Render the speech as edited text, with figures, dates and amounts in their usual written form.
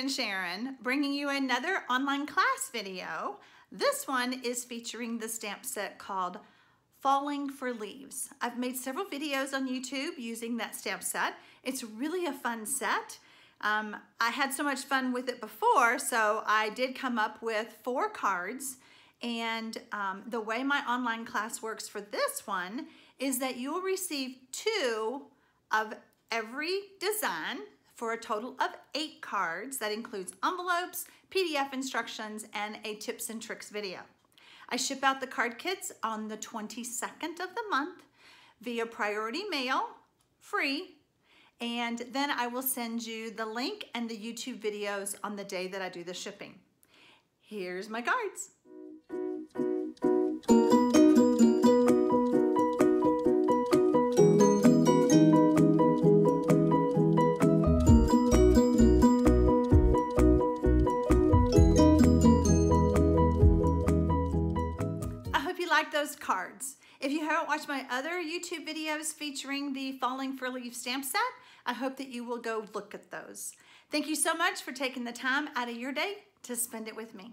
and Sharon, bringing you another online class video. This one is featuring the stamp set called Falling for Leaves. I've made several videos on YouTube using that stamp set. It's really a fun set. I had so much fun with it before, so I did come up with 4 cards. And the way my online class works for this one is that you'll receive 2 of every design for a total of 8 cards. That includes envelopes, PDF instructions, and a tips and tricks video. I ship out the card kits on the 22nd of the month via priority mail, free, and then I will send you the link and the YouTube videos on the day that I do the shipping. Here's my cards. Like those cards. If you haven't watched my other YouTube videos featuring the Falling for Leaves stamp set, I hope that you will go look at those. Thank you so much for taking the time out of your day to spend it with me.